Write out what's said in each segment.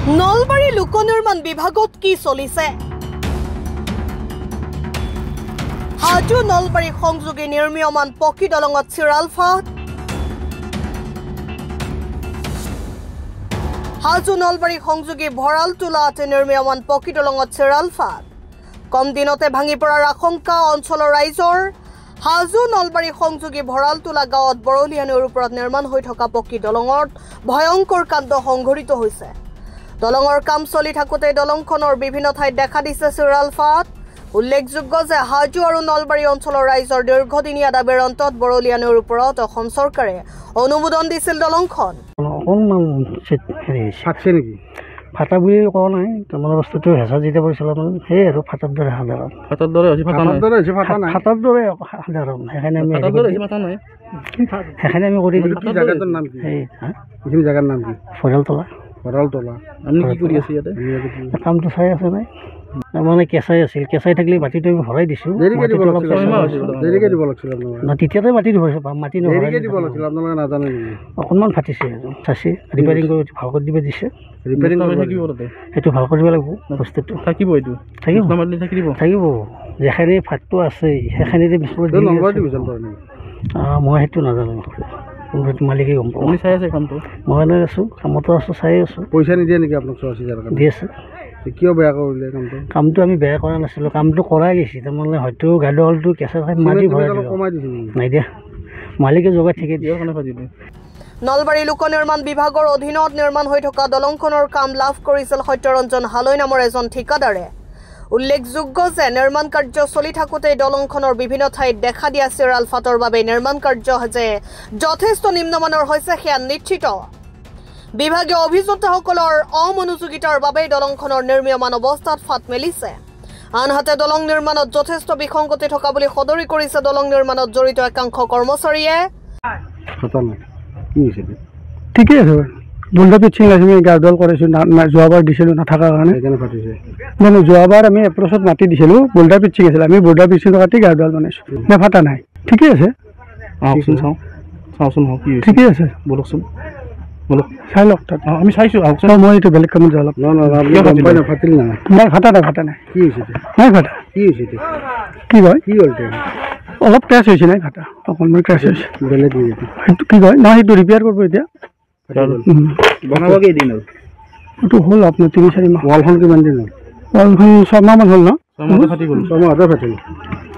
নলবাৰী লোক নিৰ্মাণ বিভাগত কি চলিছে? হাজো নলবাৰী সংযোগী নিৰ্মীয়মান পকী দলঙত চিৰাল ফাঁট। হাজো নলবাৰী সংযোগী ভঁৰালতোলাত নিৰ্মীয়মান পকী দলঙত চিৰাল ফাঁট। কম দিনতে ভাঙি পৰাৰ আশংকা অঞ্চলৰ ৰাইজৰ। হাজো নলবাৰী সংযোগী ভঁৰালতোলা গাঁৱত বৰলীয়া নৈৰ ওপৰত নিৰ্মাণ হৈ থকা পকী দলঙত ভয়ংকৰ কাণ্ড সংঘটিত হৈছে। দলঙৰ কাম চলি থাকোঁতে দলংখনৰ বিভিন্ন ঠাইত দেখা দিছে চিৰাল ফাঁট। উল্লেখযোগ্য যে হাজো আৰু নলবাৰী অঞ্চলৰ ৰাইজৰ দীৰ্ঘদিনীয়া দাবীৰ অন্তত বৰলীয়া নৈৰ ওপৰত অসম চৰকাৰে অনুমোদন দিছিল দলংখন। অকণমান ফাটছে নেকি? ফাটা বুলি কোৱা নাই, তাৰমানে বস্তুটো হেঁচা যেতিয়া পৰিছিল সেই আৰু ফাটাৰ দৰে সাধাৰণ। ফাটাৰ দৰে সাধাৰণ সেইকাৰণে আমি কৰি দিলোঁ। জেগাটোৰ নাম কি? এইখিনি জেগাৰ নাম কি? ভঁৰালতোলা। আমি কি কৰি আছোঁ ইয়াতে? কামটো চাই আছে নাই, তাৰমানে কেঁচাই আছিল। কেঁচাই থাকিলে মাটিটো আমি ভৰাই দিছোঁ। তেতিয়াতে মাটি দিব মাটি নাজানে অকণমান ফাটিছে আৰু চাইছে ৰিপেয়াৰিং কৰি ভাল কৰি দিব দিছে। সেইটো ভাল কৰিব লাগিব বস্তুটো। থাকিব যেখানি ফাটটো আছে সেইখিনিতে মই সেইটো নাজানো, কোনটো মালিকে গম পাব। চাই আছে কামটো, মই এনে আছোঁ কামতো আছোঁ, চাই আছোঁ। পইচা নিদিয়ে নেকি আপোনাক? দি আছে। কিয় বেয়া কৰিলে কামটো? কামটো আমি বেয়া কৰা নাছিলোঁ, কামটো কৰাই গৈছে। তাৰমানে হয়তো গাডলটো কেঁচা ঠাইত মাটি ভৰাই নাই দিয়া, মালিকে যোগাই ঠিকে দিয়ে। নলবাৰী লোক নিৰ্মাণ বিভাগৰ অধীনত নিৰ্মাণ হৈ থকা দলংখনৰ কাম লাভ কৰিছিল সত্যৰঞ্জন হালৈ নামৰ এজন ঠিকাদাৰে। উল্লেখযোগ্য যে নিৰ্মাণ কাৰ্য চলি থাকোঁতেই দলংখনৰ বিভিন্ন ঠাইত দেখা দিয়া চিৰাল ফাঁটৰ বাবে নিৰ্মাণ কাৰ্য যে যথেষ্ট নিম্নমানৰ হৈছে সেয়া নিশ্চিত। বিভাগীয় অভিযন্তাসকলৰ অমনোযোগিতাৰ বাবেই দলংখনৰ নিৰ্মীয়মান অৱস্থাত ফাঁট মেলিছে। আনহাতে দলং নিৰ্মাণত যথেষ্ট বিসংগতি থকা বুলি সদৰি কৰিছে দলং নিৰ্মাণত জড়িত একাংশ কৰ্মচাৰীয়ে। ঠিকে আছে, বোল্ডাৰ পিচিং আছে, আমি গাৰ্ডৱাল কৰাইছোঁ। যোৱাবাৰ দিছিলোঁ নাথাকাৰ কাৰণে মানে যোৱাবাৰ আমি এপ্ৰ'চত মাটি দিছিলোঁ, বোল্ডাৰ পিচিং আছিল। আমি বোল্ডাৰ পিচিং কাটি গাৰ্ডৱাল বনাইছোঁ, নেফাটা নাই। ঠিকে আছে, চাওঁচোন ঠিকে আছে, বলকচোন চাই লওক। তাত আমি চাইছোঁ, মই এইটো বেলেগ কামত যাওঁ অলপ। ফাটিল নাই, ফাটা নাই। কি হৈছে? নাই ফাটা। কি হৈছে? কি কয়? কি হ'ল? অলপ ক্ৰেছ হৈছে, নাই ফাটা, অকণমান ক্ৰেছ হৈছে। বেলেগ সেইটো কি কয়? নহয়, সেইটো ৰিপেয়াৰ কৰিব এতিয়া। বনাব কেইদিন হ'ল? এইটো হ'ল আপোনাৰ 3-4 মাহ। ৱালখন কিমান দিন হ'ল? ৱালখন 6 মাহমান হ'ল ন? 6 মাহতে ফাটি গ'ল। 6 মাহতে ফাটিল।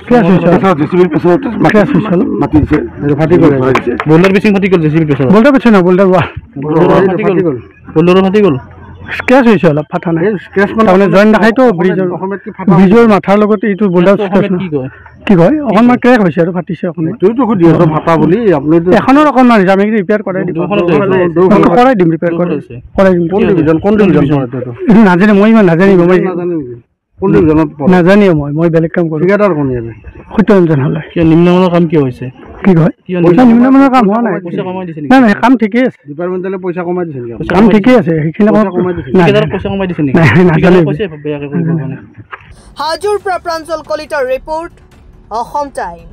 ক্ৰেছ হৈছে, জেচিবিৰ প্ৰেছাৰত ক্ৰেছ হৈছে অলপ, মাটি দিছে, ফাটি গ'ল। বোল্ডাৰ পিচিং ফাটি গ'ল, জেচিবিৰ প্ৰেছাৰত। বোল্ডাৰ পিচিং নহয়, বোল্ডাৰ ৱাল ফাটি গ'ল। বোল্ডাৰো ফাটি গ'ল, স্ক্ৰেচ হৈছে অলপ, ফাটা নাই। স্ক্ৰেচ মানে জইন দেখাইতো ব্ৰিজৰ মাথাৰ লগতে এইটো বোল্ডাৰ কি কয় অকণমান ক্ৰেক হৈছে আৰু ফাটিছে অকণমান। ফাটা বুলি এখনৰ অকণমান হৈছে, আমি ৰিপেয়াৰ কৰাই দিম, নাজানে। মই ইমান নাজানিব, নাজানিও মই বেলেগ কাম কৰোঁ। সত্যৰঞ্জন হালৈ। নিম্নমানৰ কাম কিয় হৈছে? কি কয়? নিম্নমানৰ কাম হোৱা নাই, নাই কাম ঠিকেই আছে। ডিপাৰ্টমেণ্টেলে পইচা কমাই দিছে, কাম ঠিকেই আছে। সেইখিনি পইচা কমাই দিছে নেকি? হাজোৰ পৰা প্ৰাঞ্জল কলিতাৰ ৰিপৰ্ট, অসম টাইম।